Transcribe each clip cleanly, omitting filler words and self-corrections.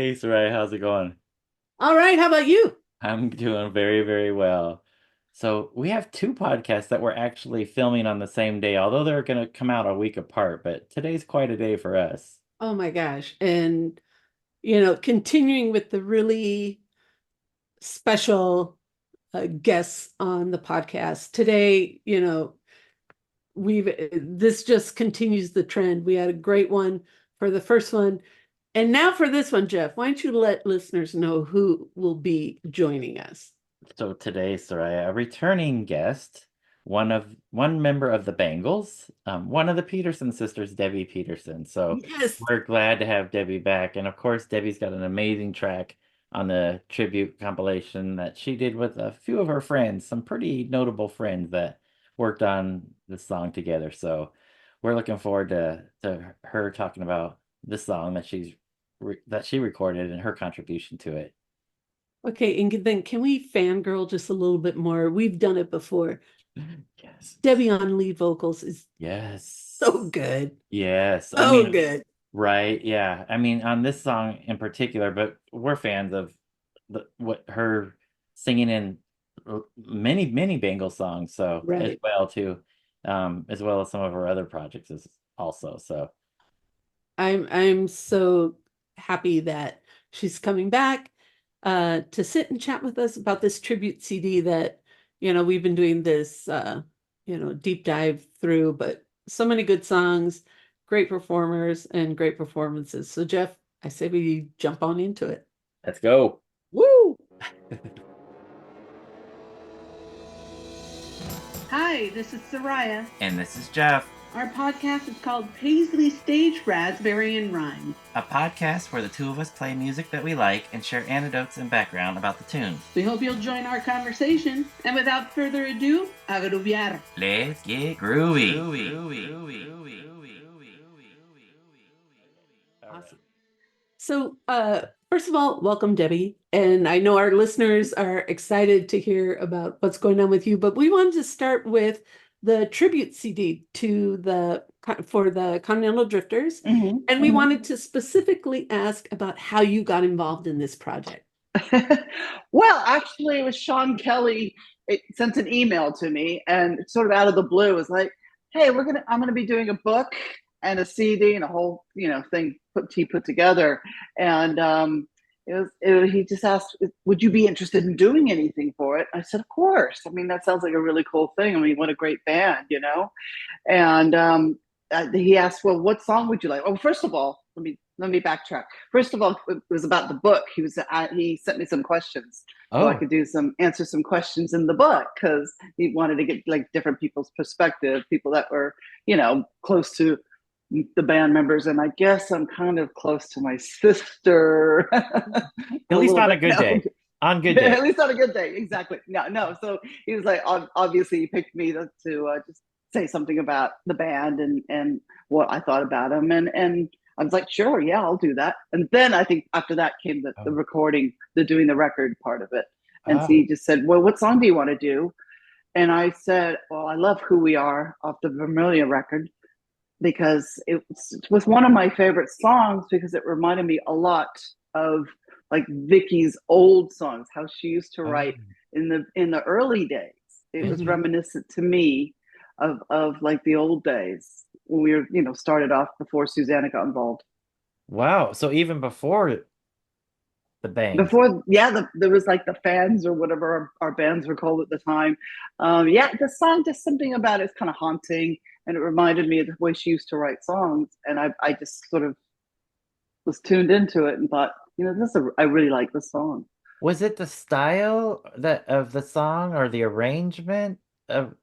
Hey, Soraya, how's it going? All right, how about you? I'm doing very, very well. So we have two podcasts that we're actually filming on the same day, although they're going to come out a week apart, but today's quite a day for us. Oh my gosh. And continuing with the really special guests on the podcast today, we've this just continues the trend. We had a great one for the first one. And now for this one, Jeff, why don't you let listeners know who will be joining us? So today, Soraya, a returning guest, one member of the Bangles, one of the Peterson sisters, Debbie Peterson. So Yes. we're glad to have Debbie back. And of course, Debbie's got an amazing track on the tribute compilation that she did with a few of her friends, some pretty notable friends that worked on the song together. So we're looking forward to her talking about the song that she recorded and her contribution to it. Okay, and then can we fangirl just a little bit more? We've done it before. Yes. Debbie on lead vocals is so Yes. good. Yes. I So mean, good. right. Yeah. I mean, on this song in particular, but we're fans of what her singing in many, many Bengal songs, so as Right. well too, as well as some of her other projects as also. So I'm so happy that she's coming back to sit and chat with us about this tribute CD that, we've been doing this deep dive through, but so many good songs, great performers, and great performances. So Jeff, I say we jump on into it. let's go. Woo! Hi, this is Soraya. And this is Jeff, Our podcast is called Paisley Stage Raspberry and Rhyme. a podcast where the two of us play music that we like and share anecdotes and background about the tunes. We hope you'll join our conversation. And without further ado, a grooviar. Let's get groovy. Awesome. So, first of all, welcome, Debbie. And I know our listeners are excited to hear about what's going on with you, but we wanted to start with the tribute CD to for the Continental Drifters. And we wanted to specifically ask about how you got involved in this project. Well, actually, it was Sean Kelly. It sent an email to me, and sort of out of the blue, was like, "Hey, I'm gonna be doing a book and a CD and a whole, thing put together." And he just asked, "Would you be interested in doing anything for it?" I said, "Of course. I mean, that sounds like a really cool thing. I mean, what a great band. And he asked, "Well, what song would you like?" Oh, first of all, let me backtrack. First of all, it was about the book. He sent me some questions so I Oh, could answer some questions in the book, because he wanted to get like different people's perspective, people that were close to the band members, and I guess I'm kind of close to my sister a at least little on a bit. good No, day. On good at day. least on a good day. Exactly. No, no. So he was like, obviously, he picked me to just say something about the band and what I thought about him, and I was like, sure, yeah, I'll do that. And then I think after that came the Oh, recording, the doing the record part of it. And so oh, he just said, well, what song do you want to do? And I said, well, I love Who We Are off the Vermilion record, because it was one of my favorite songs, because it reminded me a lot of like Vicky's old songs, how she used to oh. write in the early days. It was Mhm. reminiscent to me of like the old days when we were, started off before Susanna got involved. Wow. So even before the bangs. Before, yeah, there was like the fans or whatever our bands were called at the time. Yeah, the song, just something about it's kind of haunting, and it reminded me of the way she used to write songs, and I just sort of was tuned into it and thought, I really like this song. Was it the style that of the song or the arrangement of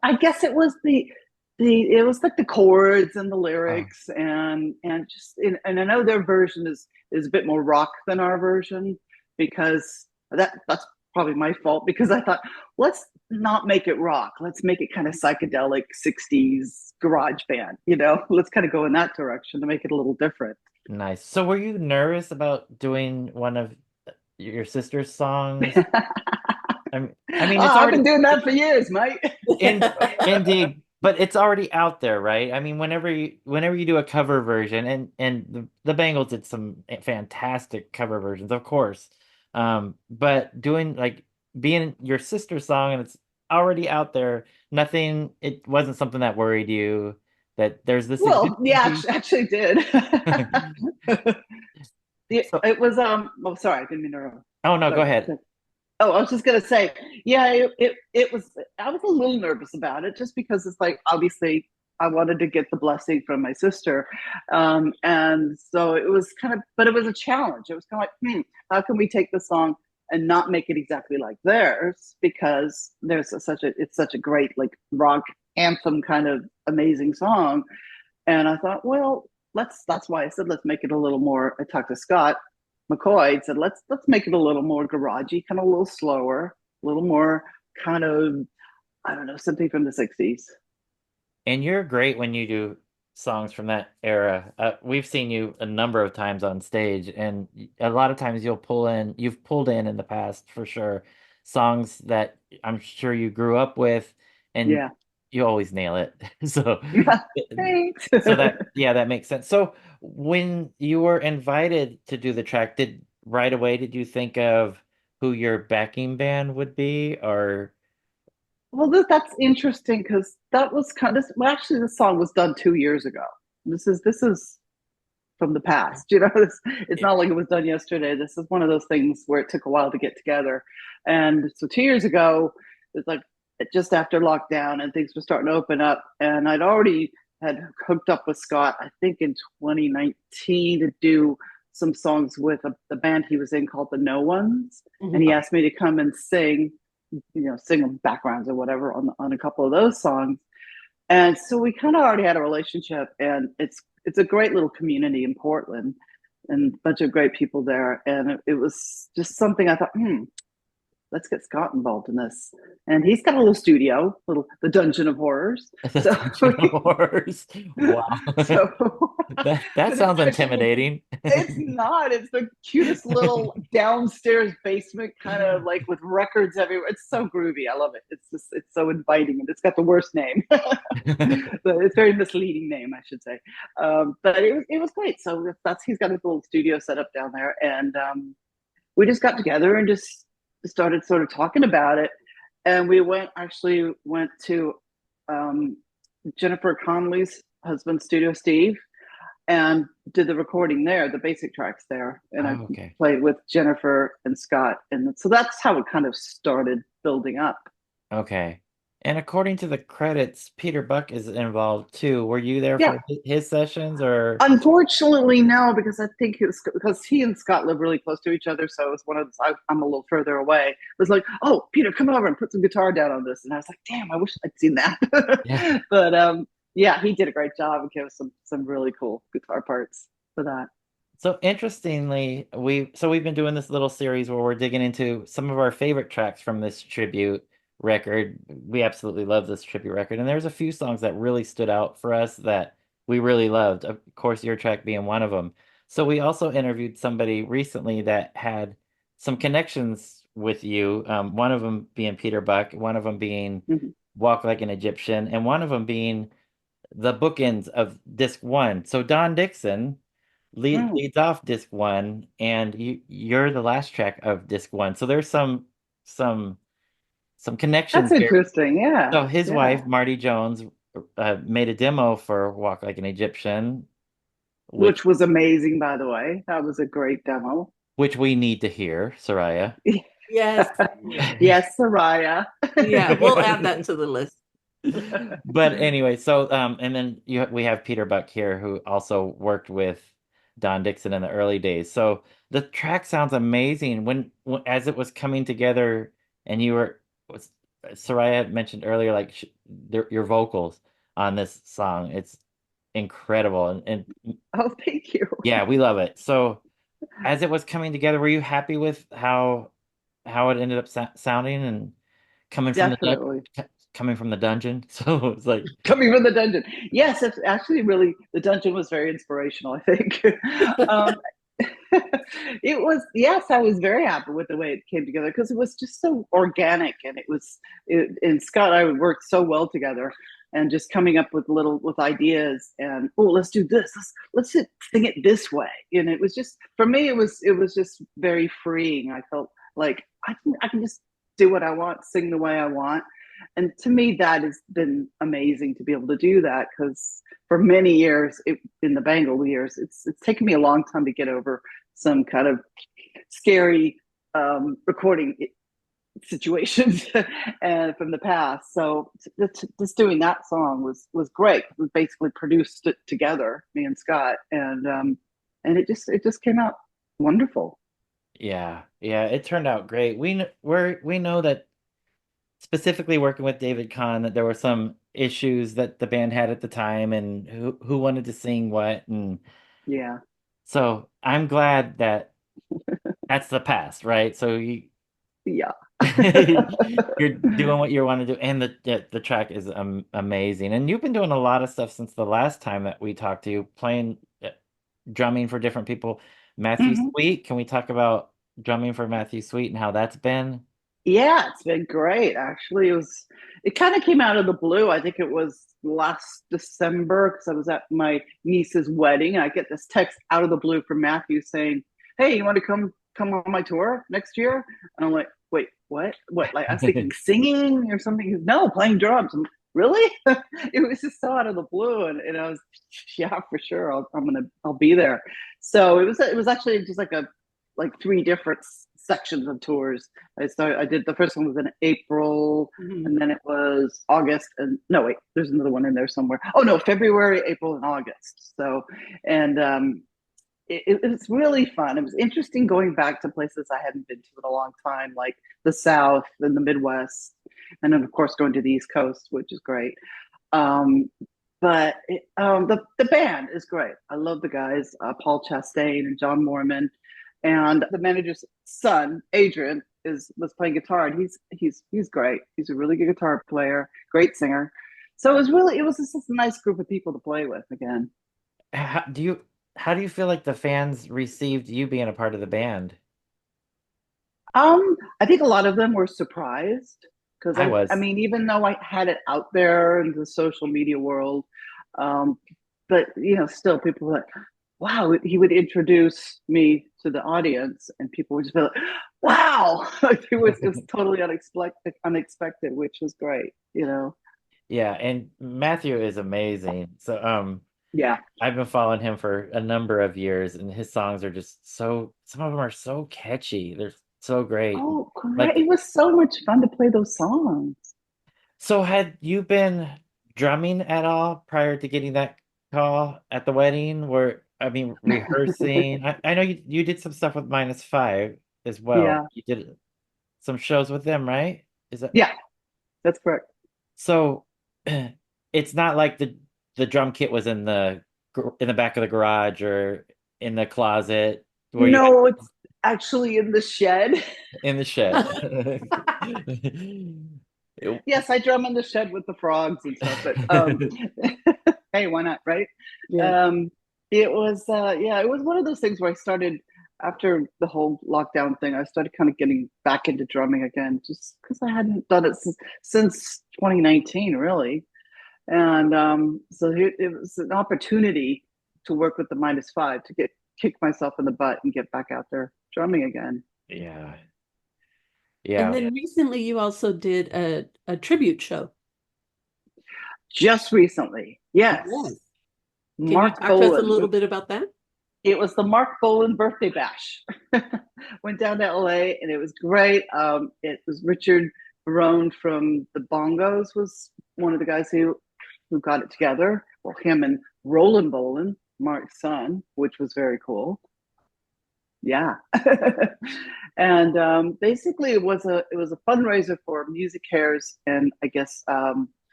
I guess it was it was like the chords and the oh, lyrics, and just and I know their version is a bit more rock than our version, because that's probably my fault, because I thought, let's not make it rock, let's make it kind of psychedelic 60s garage band. Let's kind of go in that direction to make it a little different. nice. So were you nervous about doing one of your sister's songs? I mean, I've it's been already doing that for years, mate. in indeed. but it's already out there, right? I mean, whenever you do a cover version, and the Bangles did some fantastic cover versions, of course. But doing like being your sister's song and it's already out there, nothing, it wasn't something that worried you that there's this Well, yeah, existing actually did. piece. So, It was oh, sorry, I didn't mean to interrupt. oh no, go Sorry. ahead. Oh, I was just gonna say, yeah, it was. I was a little nervous about it just because it's like obviously I wanted to get the blessing from my sister, and so it was kind of, but it was a challenge. It was kind of like, how can we take the song and not make it exactly like theirs because it's such a great like rock anthem kind of amazing song, and I thought, well, let's. That's why I said let's make it a little more. I talked to Scott McCoy and said, let's make it a little more garagey, kind of a little slower, a little more kind of I don't know something from the '60s. And you're great when you do songs from that era. We've seen you a number of times on stage, and a lot of times you've pulled in the past for sure, songs that I'm sure you grew up with, and Yeah, you always nail it. So, thanks. so yeah, that makes sense. So, when you were invited to do the track, did right away did you think of who your backing band would be, or Well, that's interesting because that was kind of well, actually, the song was done 2 years ago. This is from the past. It's not like it was done yesterday. This is one of those things where it took a while to get together. And so 2 years ago, it's like just after lockdown and things were starting to open up. And I'd already had hooked up with Scott, I think in 2019 to do some songs with the band he was in called the No Ones. And he Mhm. asked me to come and sing backgrounds or whatever on a couple of those songs. And so we kind of already had a relationship, and it's a great little community in Portland, and a bunch of great people there. And it was just something I thought, let's get Scott involved in this. And he's got a little studio, little the Dungeon of Horrors. the So Dungeon of Horrors? Wow. so That sounds intimidating. it's not. It's the cutest little downstairs basement, kind of like with records everywhere. It's so groovy. I love it. It's so inviting, and it's got the worst name. It's a very misleading name, I should say. But it was great. So that's he's got his little studio set up down there, and we just got together and just started sort of talking about it. And we went to um, Jennifer Connelly's husband's studio, Steve, and did the recording there, the basic tracks there. And I Oh, okay. played with Jennifer and Scott. And so that's how it kind of started building up. Okay. And according to the credits, Peter Buck is involved too. Were you there Yeah. for his sessions or? Unfortunately, no, because I think it was because he and Scott live really close to each other. So it was one of those, I'm a little further away. It was like, oh, Peter, come over and put some guitar down on this. And I was like, damn, I wish I'd seen Yeah. that. But yeah, he did a great job and gave us some really cool guitar parts for that. So interestingly, we've been doing this little series where we're digging into some of our favorite tracks from this tribute record. We absolutely love this tribute record, and there's a few songs that really stood out for us that we really loved. Of course, your track being one of them. So we also interviewed somebody recently that had some connections with you. One of them being Peter Buck, one of them being Mhm. Walk Like an Egyptian, and one of them being the bookends of disc one. So Don Dixon Mm. leads off disc one, and you're the last track of disc one. So there's some some That's connections here. interesting. Yeah. So his Yeah. wife, Marty Jones, made a demo for Walk Like an Egyptian, which Which was amazing, by the way. That was a great demo. which we need to hear, Soraya. Yes. Yes, Soraya. Yeah, we'll add that to the list. But anyway, so and then we have Peter Buck here who also worked with Don Dixon in the early days. So the track sounds amazing when as it was coming together, and Soraya had mentioned earlier like your vocals on this song. It's incredible, and Oh, thank you. yeah, we love it. So as it was coming together, were you happy with how it ended up sounding and coming from the Definitely. coming from the dungeon? So it's like. Coming from the dungeon. Yes, it's actually really, the dungeon was very inspirational, I think. um, it was, yes, I was very happy with the way it came together because it was just so organic, and and Scott and I worked so well together. and just coming up with ideas and, oh, let's do this, sing it this way. And it was just, for me, it was just very freeing. I felt like I can just do what I want, sing the way I want. And to me, that has been amazing to be able to do that, because for many years, in the Bangle years, it's taken me a long time to get over some kind of scary recording situations and from the past. So just doing that song was great. We basically produced it together, me and Scott, and it just came out wonderful. Yeah, yeah, it turned out great. We know that specifically working with David Kahn that there were some issues that the band had at the time and who wanted to sing what, and Yeah, so I'm glad that that's the past, right? So yeah. you're doing what you want to do, and the track is amazing. And you've been doing a lot of stuff since the last time that we talked to you, playing drumming for different people. Matthew Mhm. Sweet, can we talk about drumming for Matthew Sweet and how that's been? Yeah, it's been great. Actually, it kind of came out of the blue. I think it was last December, because I was at my niece's wedding. I get this text out of the blue from Matthew saying, "Hey, you want to come on my tour next year?" And I'm like, "Wait, what? What?" Like, I was thinking singing or something. He goes, "No, playing drums." Really? It was just so out of the blue, and I was, yeah, for sure. I'll be there. So it was actually just like three different sections of tours. I did, the first one was in April, Mhm. and then it was August, and no, wait, there's another one in there somewhere. Oh no, February, April, and August. So, and it was really fun. It was interesting going back to places I hadn't been to in a long time, like the South and the Midwest, and then of course going to the East Coast, which is great. Um, but the band is great. I love the guys, Paul Chastain and John Mormon, and the manager's son, Adrian, was playing guitar, and he's great. He's a really good guitar player, great singer. So it was just a nice group of people to play with again. How do you how do you feel like the fans received you being a part of the band? I think a lot of them were surprised, because I I was. mean, even though I had it out there in the social media world, um, but still people were like, "Wow!" He would introduce me to the audience, and people would just be like, "Wow!" Like it was totally unexpected, which was great. Yeah, and Matthew is amazing. So Yeah. I've been following him for a number of years, and his songs are just so, some of them are so catchy. They're so great. Oh, great! Like, It was so much fun to play those songs. so had you been drumming at all prior to getting that call at the wedding? Where, I mean, rehearsing. I know you did some stuff with Minus Five as well. Yeah, You did some shows with them, right? Is that yeah, that's correct. so? It's not like the drum kit was in the back of the garage or in the closet where you had No, it's actually in the shed. in the shed. Yes, I drum in the shed with the frogs and stuff, but hey, why not, right? Yeah. Um, yeah, it was one of those things where I started after the whole lockdown thing. I started kind of getting back into drumming again, just because I hadn't done it since 2019, really. And so it was an opportunity to work with the Minus Five to get kick myself in the butt and get back out there drumming again. Yeah. And Yeah. then recently you also did a tribute show. Just recently, yes, Yes. Can you Mark talk to us a Bolan. little bit about that? It was the Mark Bolan birthday bash. Went down to LA and it was great. It was Richard Barone from the Bongos was one of the guys who got it together. Well, him and Roland Bolan, Mark's son, which was very cool. Yeah. And basically it was a fundraiser for Music Cares, and I guess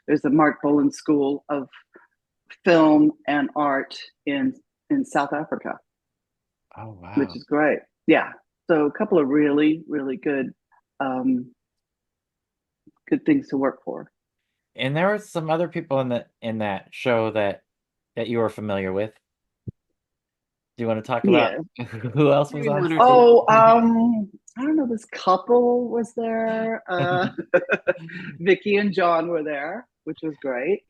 there's a Mark Bolan School of Film and Art in South Africa, Oh which wow. is great. Yeah. So a couple of really, really um, good things to work for. And there were some other people in that show that you were familiar with. Do you want to talk about Yeah. who else was Maybe on one or two. Oh, I don't know. This couple was there. stage? Vicky and John were there, which was great.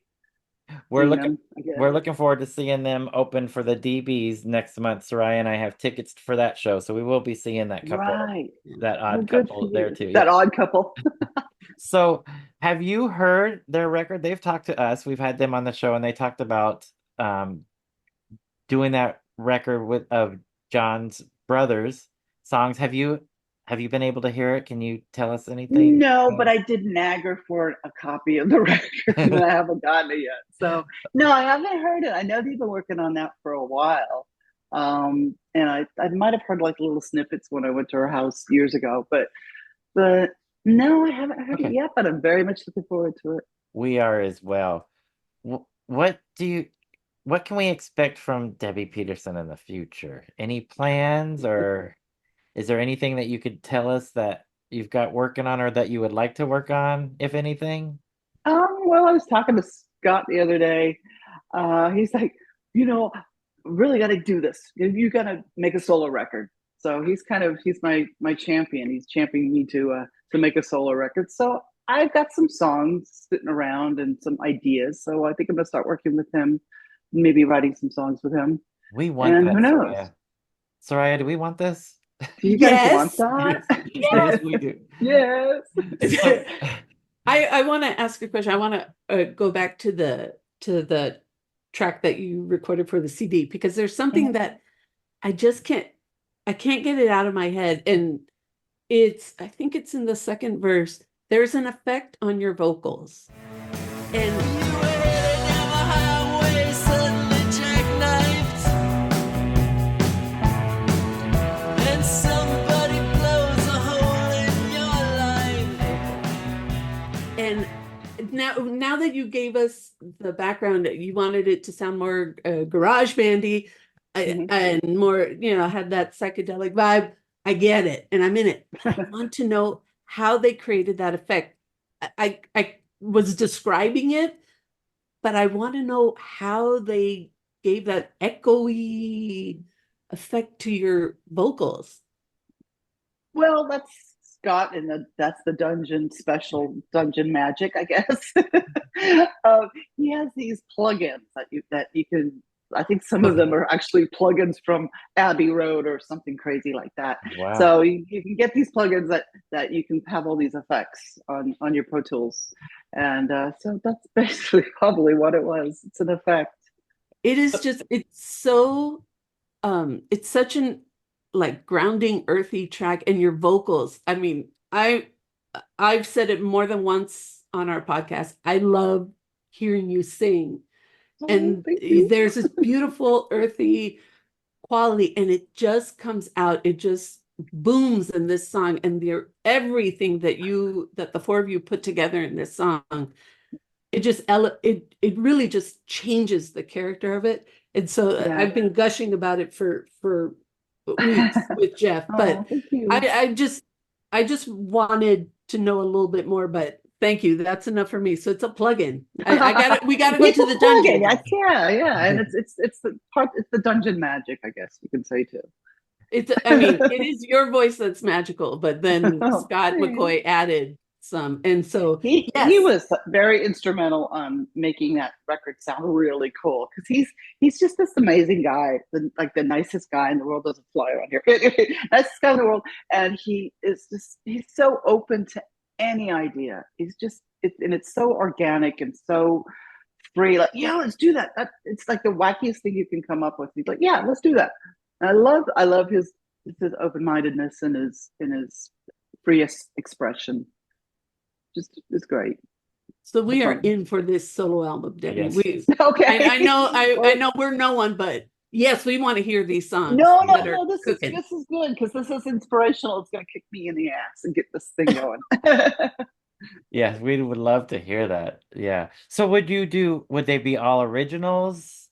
We're seeing looking them again. we're looking forward to seeing them open for the DBs next month. Soraya and I have tickets for that show, so we will be seeing Right. that Well, odd good for couple there you. too. That Yeah. odd couple. So, have you heard their record? They've talked to us. We've had them on the show, and they talked about um, doing that record with of John's brothers songs. Have you been able to hear it? Can you tell us anything No, but about I did nag her for a copy of the record, and it? I haven't gotten it yet. So no, I haven't heard it. I know they've been working on that for a while. And I might have heard like little snippets when I went to her house years ago, but no, I haven't heard it Okay, yet, but I'm very much looking forward to it. we are as well. What do you what can we expect from Debbie Peterson in the future? Any plans, or is there anything that you could tell us that you've got working on or that you would like to work on, if anything? Well, I was talking to Scott the other day. He's like, you know, really got to do this. You got to make a solo record. So he's my champion. He's championing me to make a solo record. So I've got some songs sitting around and some ideas. So I think I'm gonna start working with him, maybe writing some songs with him. We want And who that, knows? Soraya. Soraya, do we want this? Do you guys want Yes. that? Yes, we do. Yes. So, I want to ask a question. I want to go back to the track that you recorded for the CD because there's something that I just can't get it out of my head. And I think it's in the second verse. There's an effect on your vocals. And and now that you gave us the background, you wanted it to sound more garage bandy and more, had that psychedelic vibe. I get it, and I'm in it. But I want to know how they created that effect. I was describing it, but I want to know how they gave that echoey effect to your vocals. Well, that's Scott, and that's the dungeon magic, I guess. He has these plugins that you can. I think some of them are actually plugins from Abbey Road or something crazy like that. wow. So you can get these plugins that you can have all these effects on your Pro Tools, and so that's basically probably what it was. It's an effect. It is just, it's such an like grounding, earthy track, and your vocals. I mean, I've said it more than once on our podcast. I love hearing you sing. Oh, And thank you. there's this beautiful earthy quality, and it just comes out. It just booms in this song, and everything that the four of you put together in this song, it really just changes the character of it. And so Yeah. I've been gushing about it for weeks with Jeff, but Oh, thank you. I just wanted to know a little bit more, but thank you. That's enough for me. So it's a plug-in. We got to go It's to a the plug-in. dungeon. Yes, yeah, and it's the dungeon magic, I guess you could say too. I mean, it is your voice that's magical, but then Oh, Scott thanks. McCoy added some. And so, He yes, was very instrumental on making that record sound really cool because he's just this amazing guy, the nicest guy in the world. Doesn't fly around here, nicest guy in the world, and he's so open to any idea. And it's so organic and so free. Like, yeah, let's do that. It's like the wackiest thing you can come up with. He's like, yeah, let's do that. And I love his open mindedness and his free expression. Just it's great. so we are Fun. in for this solo album, Debbie. Yes. Okay. I know we're no one, but yes, we want to hear these songs No, no, that are no. This cooking. is good because this is inspirational. It's gonna kick me in the ass and get this thing going. Yes, we would love to hear that. Yeah. So would they be all originals?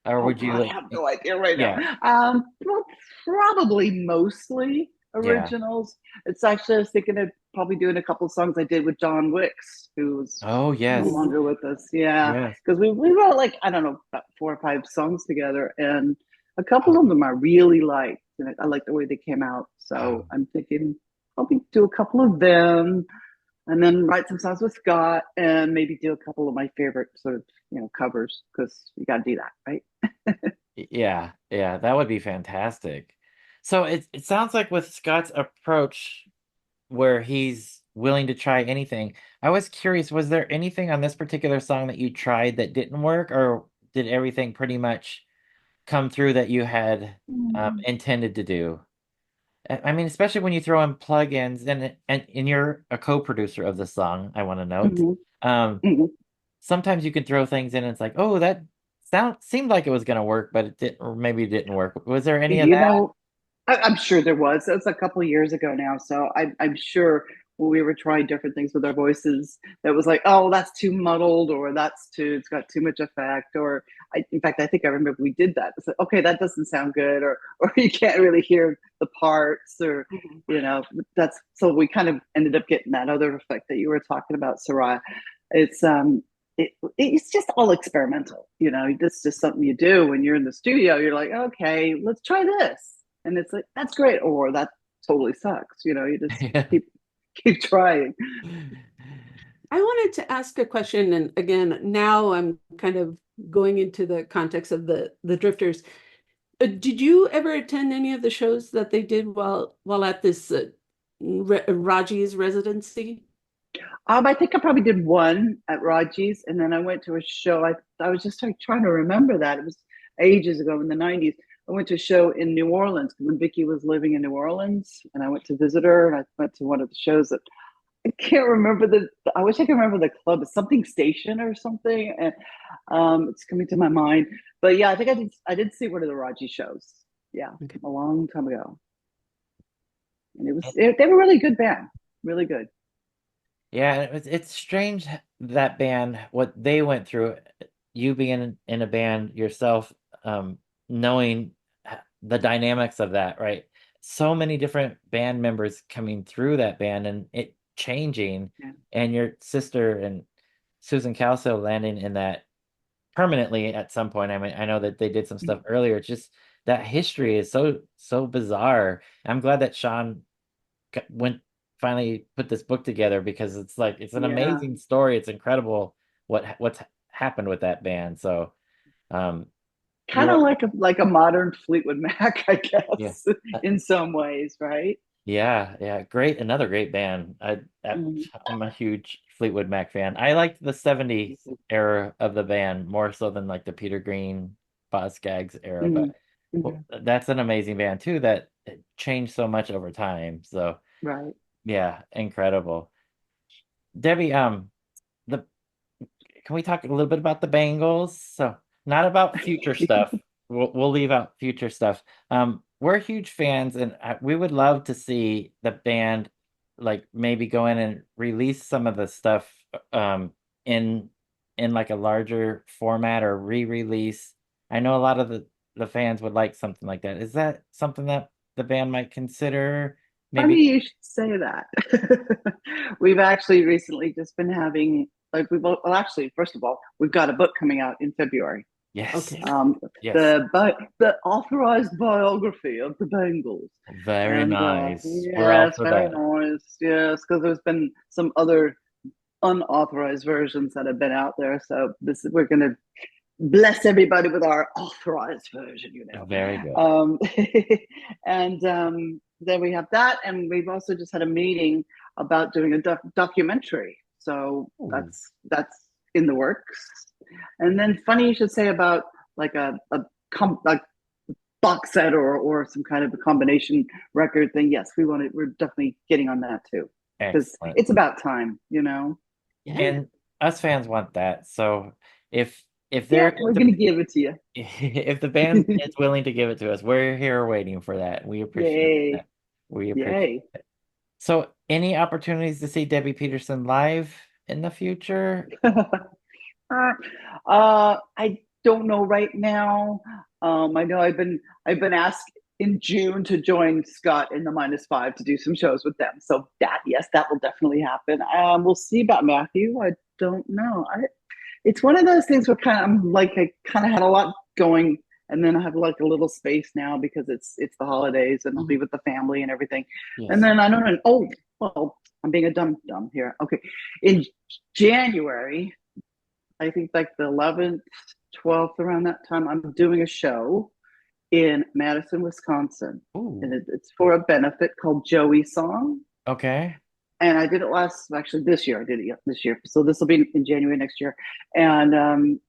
Or Oh would you God, I like, have no idea right now. yeah, Well, probably mostly yeah. originals. It's actually I was thinking of probably doing a couple of songs I did with John Wicks, who's Oh, no yes. longer with us. Yeah, Yes. because we wrote like I don't know about 4 or 5 songs together, and a couple of them I really liked, and I like the way they came out. So Oh, I'm thinking probably do a couple of them. and then write some songs with Scott, and maybe do a couple of my favorite sort of covers, because you got to do that, right? Yeah, yeah, that would be fantastic. So it sounds like with Scott's approach where he's willing to try anything. I was curious, was there anything on this particular song that you tried that didn't work, or did everything pretty much come through that you had Mm-hmm. intended to do? I mean, especially when you throw in plugins and you're a co-producer of the song, I want to note. Um, Hmm. Sometimes you can throw things in and it's like, oh, that seemed like it was gonna work, but it didn't, or maybe it didn't work. Was there any of You that? know, I'm sure there was. It was a couple of years ago now, so I'm sure when we were trying different things with our voices, that was like, oh, that's too muddled, or it's got too much effect, or in fact, I think I remember we did that. It's like, okay, that doesn't sound good, or you can't really hear the parts, or Mhm. that's so we kind of ended up getting that other effect that you were talking about, Soraya. It's it's just all experimental. This just something you do when you're in the studio. You're like, okay, let's try this, and it's like, that's great, or that totally sucks. You just Yeah. keep trying. I wanted to ask a question, and again, now I'm kind of going into the context of the Drifters. Did you ever attend any of the shows that they did while at this Raji's residency? I think I probably did one at Raji's, and then I went to a show. I was just like trying to remember that it was ages ago in the '90s. I went to a show in New Orleans when Vicky was living in New Orleans, and I went to visit her. And I went to one of the shows that I can't remember the. I wish I could remember the club. It's something station or something, and it's coming to my mind. But yeah, I think I did see one of the Raji shows. Yeah, Okay. a long time ago, and they were a really good band, really good. Yeah, it's strange that band, what they went through, you being in a band yourself, knowing the dynamics of that, right? So many different band members coming through that band and it changing, Yeah. and your sister and Susan Calso landing in that permanently at some point. I mean, I know that they did some stuff earlier. It's just that history is so bizarre. I'm glad that Sean went finally put this book together because it's like it's an Yeah. amazing story. It's incredible what's happened with that band. So um Kind you're of like a modern Fleetwood Mac, I yeah. guess, in some ways, right? Yeah, yeah, great. Another great band. Mm-hmm. I'm a huge Fleetwood Mac fan. I liked the 70s era of the band more so than like the Peter Green, Boz Scaggs era, but Mm-hmm. well, that's an amazing band too that changed so much over time. So Right. yeah, incredible. Debbie, the can we talk a little bit about the Bangles? So, not about future stuff. We'll leave out future stuff. We're huge fans, and we would love to see the band like maybe go in and release some of the stuff um in like a larger format or re-release. I know a lot of the fans would like something like that. Is that something that the band might consider? Funny Maybe. you should say that. We've actually recently just been having, like, well, actually, first of all, we've got a book coming out in February. Yes. Okay. Um, Yes. the authorized biography of the Bengals. Very And nice. We're all yes, for very that. nice. Yes, because there's been some other unauthorized versions that have been out there. So we're going to bless everybody with our authorized version, Very good. and then we have that, and we've also just had a meeting about doing a documentary. So Ooh. that's in the works. And then funny you should say about like a box set, or some kind of a combination record thing. Yes, we're definitely getting on that too, because Excellent. it's about time. Yeah. And us fans want that. So if Yeah, they're we're gonna give it to you. if the band is willing to give it to us, we're here waiting for that. We appreciate Yay. that. We appreciate Yay. it. So any opportunities to see Debbie Peterson live in the future? I don't know right now. I know I've been asked in June to join Scott in the -5 to do some shows with them. So yes, that will definitely happen. We'll see about Matthew. I don't know. It's one of those things where I kind of had a lot going, and then I have like a little space now because it's the holidays, and I'll be Mhm. with the family and everything. And Yes. then I don't know. Oh, well, I'm being a dumb here. Okay. In January, I think like the 11th, 12th, around that time, I'm doing a show in Madison, Wisconsin. Ooh, And it's for a benefit called Joey Song. okay. And I did it actually this year. I did it this year. So this will be in January next year. And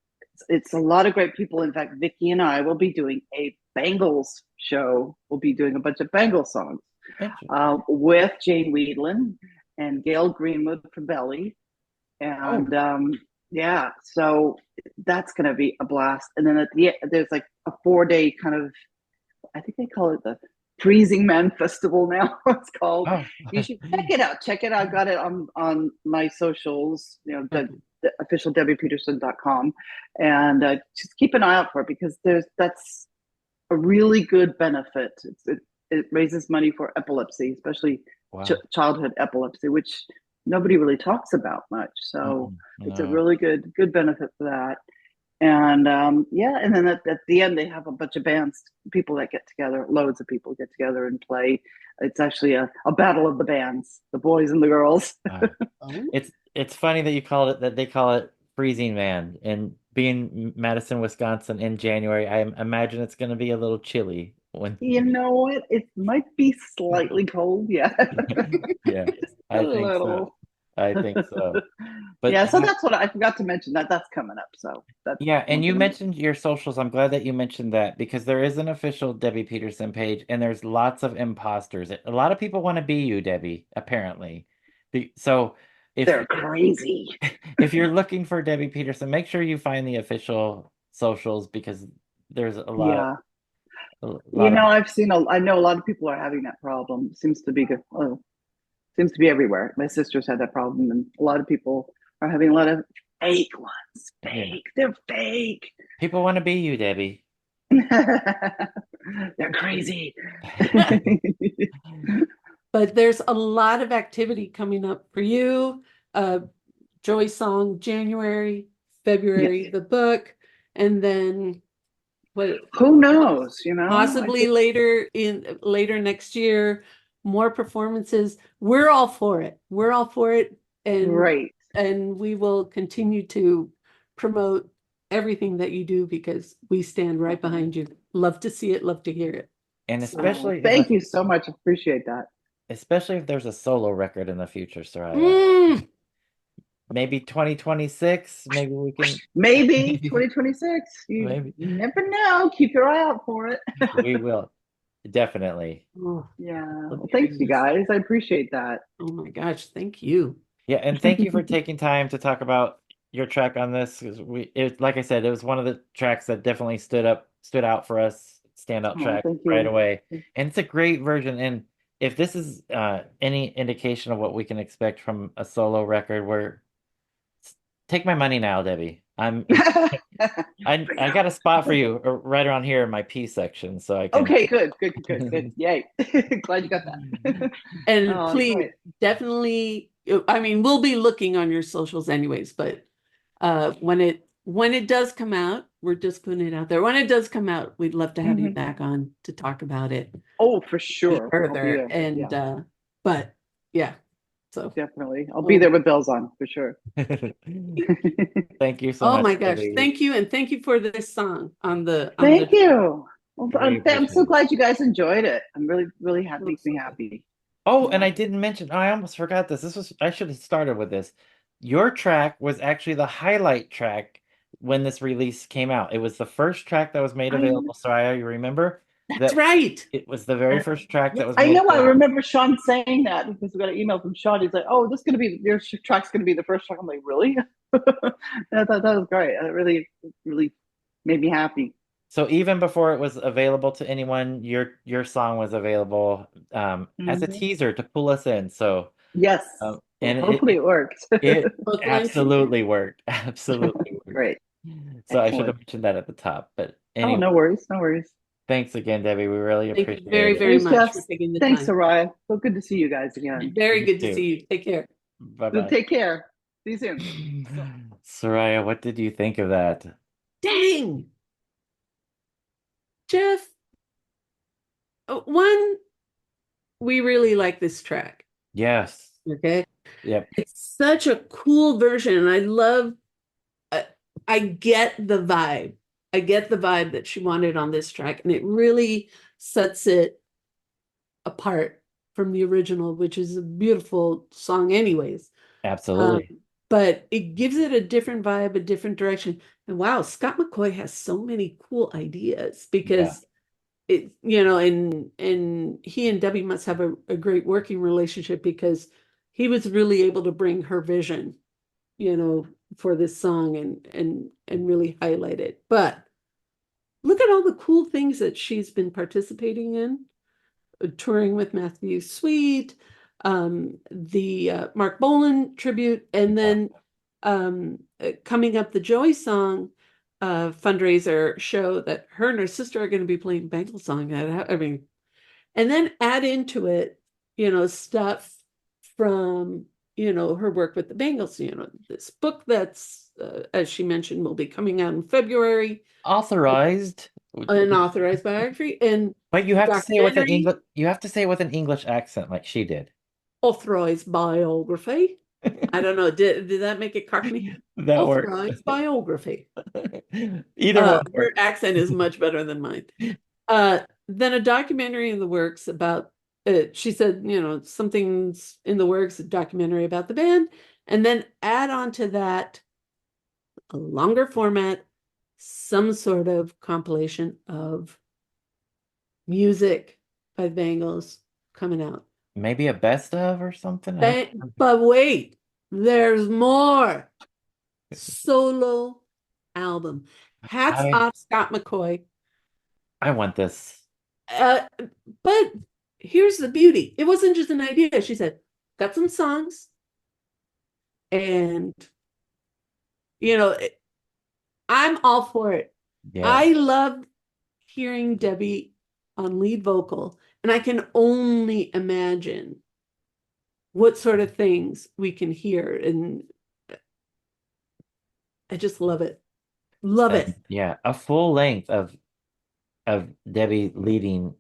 it's a lot of great people. In fact, Vicky and I will be doing a Bangles show. We'll be doing a bunch of Bangles songs Interesting. with Jane Weedland and Gail Greenwood from Belly. Oh, And yeah, so that's going to be a blast. And then at the end, there's like a 4 day kind of, I think they call it the Freezing Man Festival now. It's called. oh. You should check it out. Check it out. I got it on my socials. You know, Okay. the official DebbiPeterson.com, and just keep an eye out for it because that's a really good benefit. It raises money for epilepsy, especially Wow. childhood epilepsy, which nobody really talks about much. So it's a No. really good benefit for that. And yeah, and then at the end they have a bunch of bands, people that get together, loads of people get together and play. It's actually a battle of the bands, the boys and the girls. Wow. Oh, It's funny that you called it that they call it Freezing Man. And being Madison, Wisconsin in January, I imagine it's going to be a little chilly when. You know what? It might be slightly cold, yeah. Yeah, Just a I think so. little. I think so. But Yeah, so that's what I forgot to mention that's coming up. So that's yeah, and one you thing. mentioned your socials. I'm glad that you mentioned that because there is an official Debbie Peterson page and there's lots of imposters. A lot of people want to be you, Debbie, apparently. So if They're crazy. if you're looking for Debbie Peterson, make sure you find the official socials because there's Yeah. a lot of I know a lot of people are having that problem. It seems to be good. Oh, seems to be everywhere. My sister's had that problem, and a lot of people are having a lot of fake ones. yeah. Fake. They're fake. People want to be you, Debbie. They're crazy. but there's a lot of activity coming up for you. Joy Song, January, Yes. February, the book, and then what Who knows? You know, I possibly just later next year, more performances. We're all for it. We're all for it, and great. we will continue to promote everything that you do because we stand right behind you. Love to see it, love to hear it. And Oh, thank you so much. Appreciate that. especially if there's a solo record in the future, Soraya. Mm, Maybe 2026, maybe we can. Maybe 2026. You Maybe never know. Keep your eye out for it. we will definitely. oh, Yeah. oh Well, my thanks, you goodness. guys. I appreciate that. Oh my gosh, thank you. Yeah, and thank you for taking time to talk about your track on this because like I said, it was one of the tracks that definitely stood out for us, standout Oh, track thank right you. away. And it's a great version. And if this is any indication of what we can expect from a solo record, take my money now, Debbie. I got a spot for you right around here in my P section, so I can. Okay, good. Yay. Glad you got that. And Oh, please, great. definitely, I mean, we'll be looking on your socials anyways, but when it does come out, we're just putting it out there. When it does come out, we'd love to have you Mhm. back on to talk about it Oh, for sure. I'll be further. there. And Yeah, but yeah, so definitely. I'll be oh, there with bells on for sure. Thank you so oh much, my gosh, Debbie. thank you, and thank you for this song on the Thank you. Well, We I'm appreciate so it. glad you guys enjoyed it. I'm really happy. Makes me so good. happy. Oh, and Yeah. I didn't mention, I almost forgot this. I should have started with this. Your track was actually the highlight track when this release came out. It was the first track that was made I available, Soraya, you remember? That's That right. it was the very first track that was I made know. I available. remember Sean saying that because we got an email from Sean. He's like, "Oh, this is gonna be your track's gonna be the first track." I'm like, "Really?" I thought that was great. It really made me happy. So even before it was available to anyone, your song was available as a Mhm. teaser to pull us in. So Yes. Well, and hopefully it worked. it Bookline teaser. absolutely worked. Absolutely worked. Great. So I should have Excellent. mentioned that at the top. But Oh, anyway, no worries. No worries. thanks again, Debbie. We really Thank you appreciate very, it. very Thanks, much Jeff. for taking the Thanks, time. Soraya. So good to see you guys again. Very You good to too. see you. Take care. Bye-bye. Take care. See you soon. Soraya, what did you think of that? Dang, Jeff. One, we really like this track. Yes. Okay. Yep. It's such a cool version. And I love, uh, I get the vibe. I get the vibe that she wanted on this track. And it really sets it apart from the original, which is a beautiful song, anyways. Um, Absolutely. but it gives it a different vibe, a different direction. And wow, Scott McCoy has so many cool ideas Yeah. because and he and Debbie must have a great working relationship because he was really able to bring her vision, for this song and really highlight it. But look at all the cool things that she's been participating in, touring with Matthew Sweet, the Mark Bolan tribute, and Yeah. then coming up the Joey Song fundraiser show that her and her sister are going to be playing Bangles song at. I mean, and then add into it, stuff from, her work with the Bangles, this book that's, as she mentioned, will be coming out in February, Authorized. an authorized biography, and But you have to say it with an documentary, English, you have to say it with an English accent like she did. authorized biography. I don't know. Did that make it Cockney? That works. Authorized biography. Either one Her works. accent is much better than mine. Then a documentary in the works about she said, something's in the works, a documentary about the band, and then add on to that a longer format, some sort of compilation of music by Bangles coming out. Maybe a best of or something. But wait, there's more. Solo album. Hats I off Scott McCoy. I want this. Uh, but here's the beauty. It wasn't just an idea. She said, got some songs, and you know, I'm all for it. Yeah. I love hearing Debbie on lead vocal, and I can only imagine what sort of things we can hear. And I just love it. Love it. Yeah, a full length of Debbie leading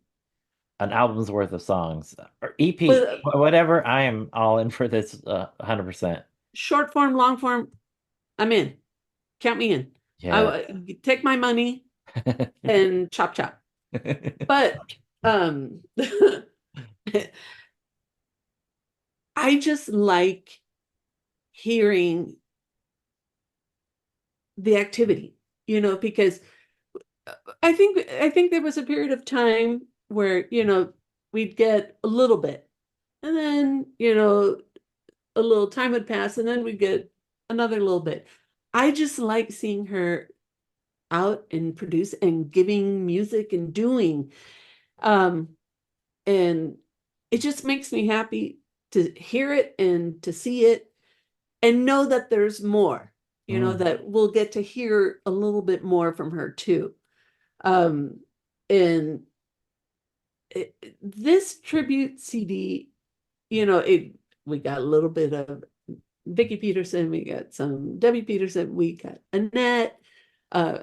an album's worth of songs or EP, But whatever. I am all in for this 100%. short form, long form, I'm in. Count me in. Yeah. I take my money and chop chop. But I just like hearing the activity, because I think there was a period of time where, we'd get a little bit, and then, a little time would pass, and then we'd get another little bit. I just like seeing her out and produce and giving music and doing. Um, and it just makes me happy to hear it and to see it and know that there's more, Mm. that we'll get to hear a little bit more from her too. Um, and this tribute CD, we got a little bit of Vicki Peterson, we got some Debbi Peterson, we got Annette, uh,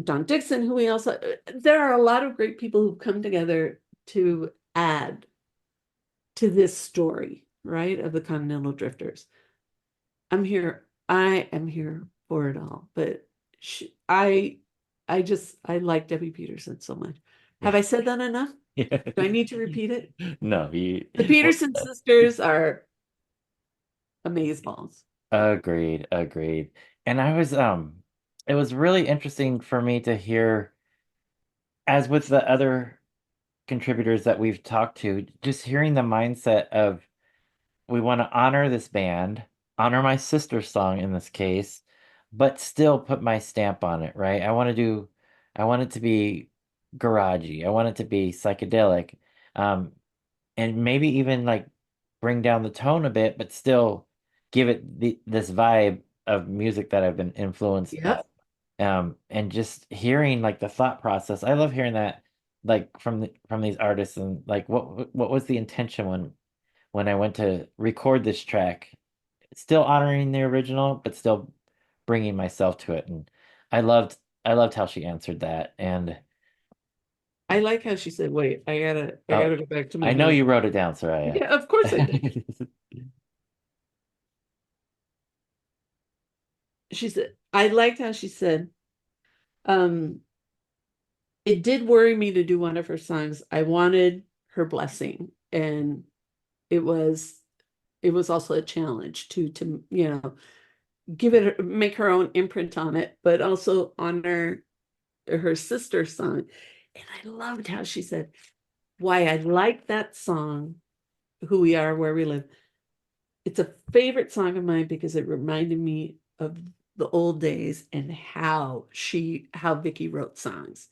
Don Dixon, who we also, there are a lot of great people who've come together to add to this story, right, of the Continental Drifters. I am here for it all, but I like Debbi Peterson so much. Have I said that enough? Do I need to repeat it? No, you The Peterson sisters are amazeballs. agreed, agreed. And it was really interesting for me to hear, as with the other contributors that we've talked to, just hearing the mindset of we want to honor this band, honor my sister's song in this case, but still put my stamp on it, right? I want it to be garagey. I want it to be psychedelic. Um, and maybe even like bring down the tone a bit, but still give it this vibe of music that I've been influenced by. Yep. And just hearing like the thought process. I love hearing that like from these artists and like what was the intention when I went to record this track, still honoring the original, but still bringing myself to it. And I loved I loved how she answered that. And I like how she said, wait, I Oh, gotta go back to my I know notes. you wrote it down, Soraya. Yeah, of course I did. She said, I liked how she said, um, it did worry me to do one of her songs. I wanted her blessing, and it was it was also a challenge to give it make her own imprint on it, but also honor her sister's song. And I loved how she said, why I like that song, Who We Are, Where We Live. It's a favorite song of mine because it reminded me of the old days and how Vicky wrote songs.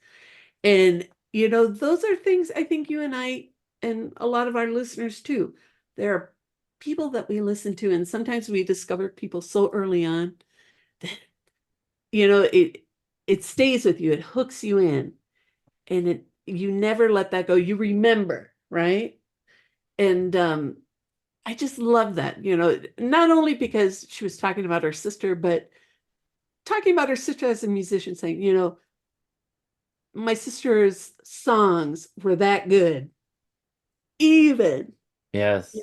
And those are things I think you and I and a lot of our listeners too. There are people that we listen to, and sometimes we discover people so early on that it stays with you, it hooks you in, and it you never let that go. You remember, right? And I just love that, not only because she was talking about her sister, but talking about her sister as a musician, saying, my sister's songs were that good, even, you Yes,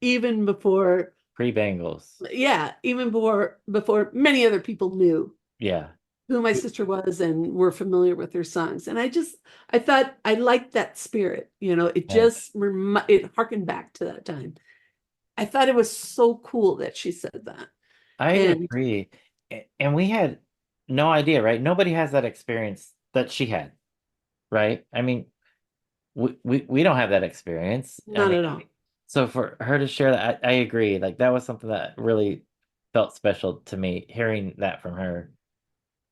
even before, pre-Bangles. yeah, even before many other people knew Yeah. who my sister was and were familiar with her songs. And I thought I liked that spirit, it Yeah. just, it harkened back to that time. I thought it was so cool that she said that. I And agree. And we had no idea, right? Nobody has that experience that she had, right? I mean, we don't have that experience. I not mean, at all. so for her to share that, I agree. Like that was something that really felt special to me, hearing that from her.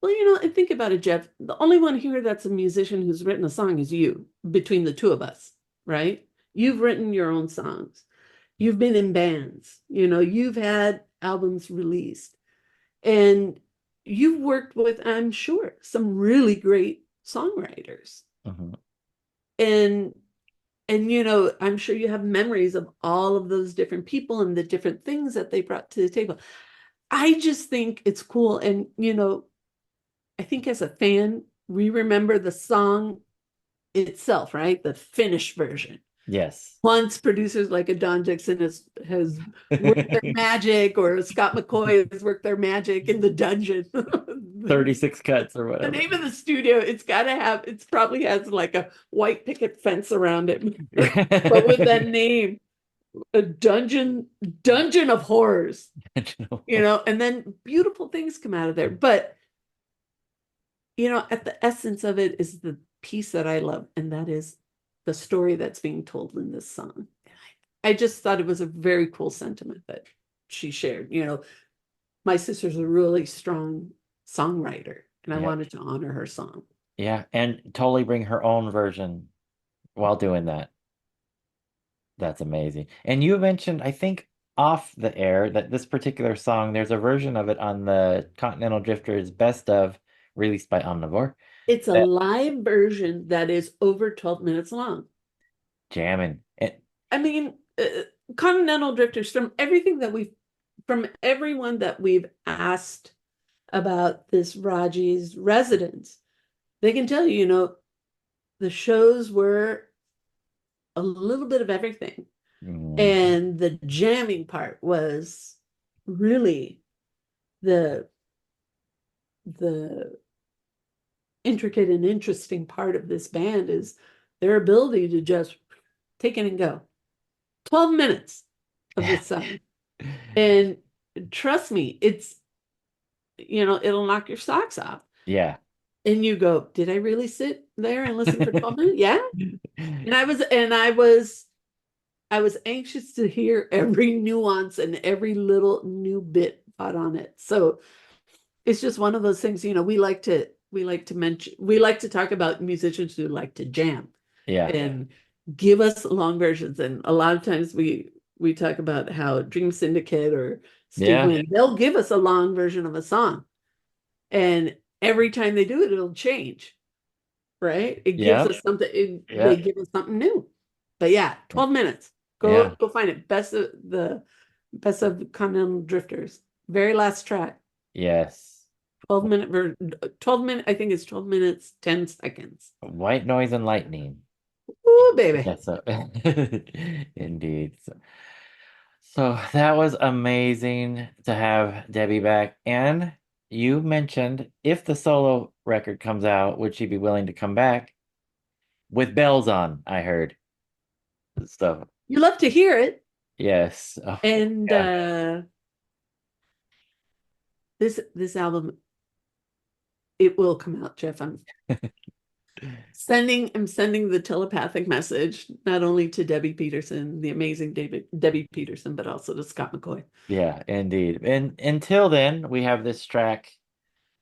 Well, and think about it, Jeff. The only one here that's a musician who's written a song is you, between the two of us, right? You've written your own songs. You've been in bands, you've had albums released, and you've worked with, I'm sure, some really great songwriters. Mhm. And I'm sure you have memories of all of those different people and the different things that they brought to the table. I just think it's cool. And I think as a fan, we remember the song itself, right? The finished version. Yes. Once producers like a Don Dixon has worked their magic, or Scott McCoy has worked their magic in the dungeon. 36 cuts or The whatever. name of the studio, it probably has like a white picket fence around it. But with that name, a dungeon of horrors, and then beautiful things come out of there. But at the essence of it is the piece that I love, and that is the story that's being told in this song. I just thought it was a very cool sentiment that she shared. My sister's a really strong songwriter, and I Yep. wanted to honor her song. Yeah, and totally bring her own version while doing that. That's amazing. And you mentioned, I think, off the air that this particular song, there's a version of it on the Continental Drifters Best of released by Omnivore. It's a That live version that is over 12 minutes long. jamming. I mean, Continental Drifters, from everyone that we've asked about this Raji's residence, they can tell you, the shows were a little bit of everything. Mm, And the jamming part was really the the intricate and interesting part of this band is their ability to just take it and go. 12 minutes of this song. And trust me, it'll knock your socks off. yeah. And you go, did I really sit there and listen for 12 minutes? Yeah. And I was anxious to hear every nuance and every little new bit put on it. So it's just one of those things, we like to talk about musicians who like to jam Yeah. and give us long versions. And a lot of times we talk about how Dream Syndicate or Steve Yeah. Wynn, they'll give us a long version of a song. And every time they do it, it'll change, right? It gives Yeah. us something, they Yeah. give us something new. But yeah, 12 minutes. Yeah. Go find it. Best of Continental Drifters. Very last track. Yes. I think it's 12 minutes, 10 seconds. White Noise and Lightning. Ooh, baby. Yeah, so indeed. So that was amazing to have Debbie back. And you mentioned if the solo record comes out, would she be willing to come back with bells on? I heard. So You love to hear it. yes. Oh, And yeah. this album, it will come out, Jeff. I'm sending the telepathic message not only to Debbi Peterson, the amazing Debbi Peterson, but also to Scott McCoy. Yeah, indeed. And until then, we have this track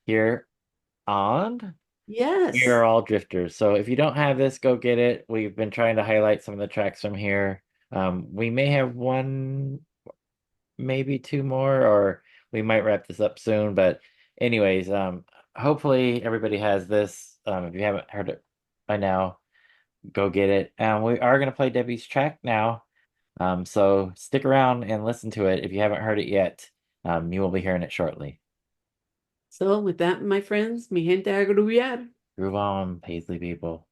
here on We Yes. Are All Drifters. So if you don't have this, go get it. We've been trying to highlight some of the tracks from here. We may have one, maybe two more, or we might wrap this up soon. But anyways, hopefully everybody has this. If you haven't heard it by now, go get it. We are going to play Debbie's track now. So stick around and listen to it. If you haven't heard it yet, you will be hearing it shortly. So with that, my friends, mi gente a groovear. Groove on, Paisley people.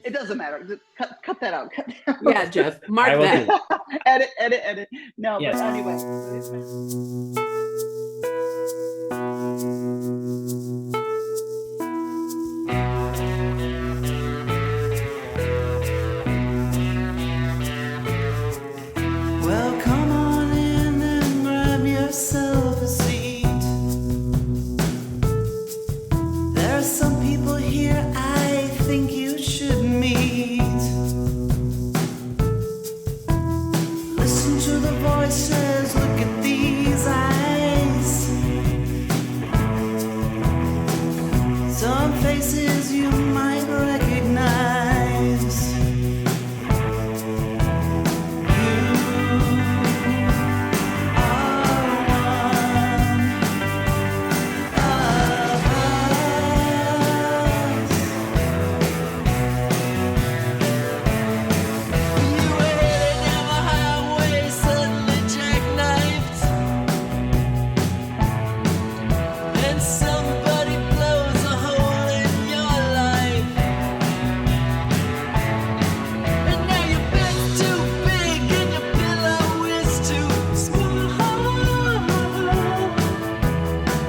It doesn't matter. Just cut that out. Cut that out. Yeah, Jeff, mark I will that. do. Edit. No, Yes. but anyway. Well, come on in and grab yourself a seat. There are some people here I think you should meet. Listen to the voices, look at these eyes. Some faces you might recognize. Somebody blows a hole in your life. And now your bed's too big and your pillow is too small.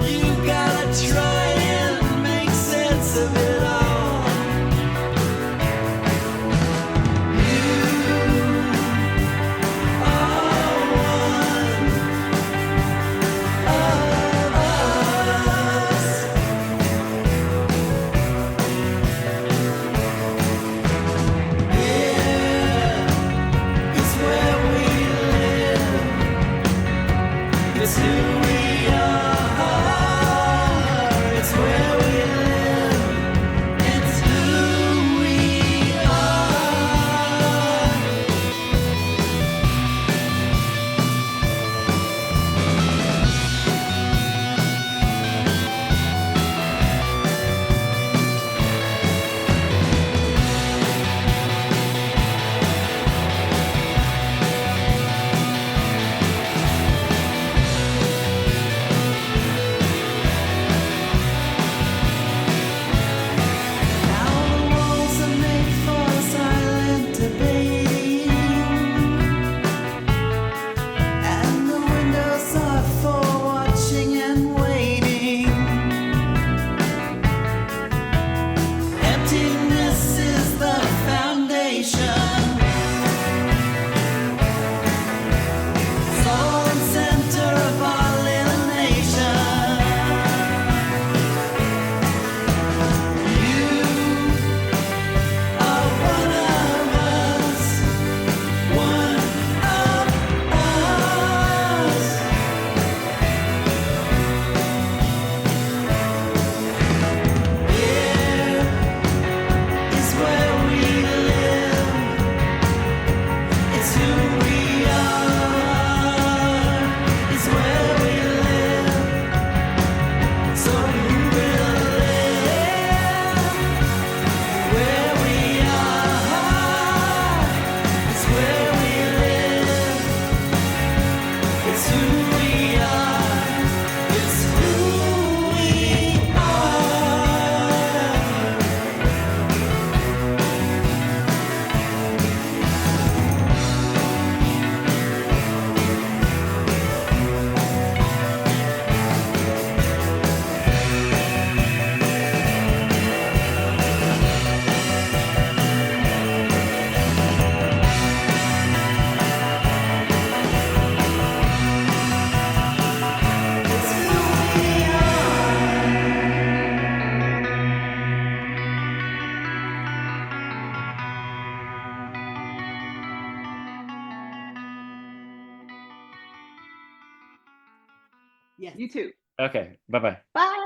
You gotta try and make sense of it all. You are one of us. It's where we live. It's who we are. It's where we live. Yes. You too. Okay. Bye-bye. Bye.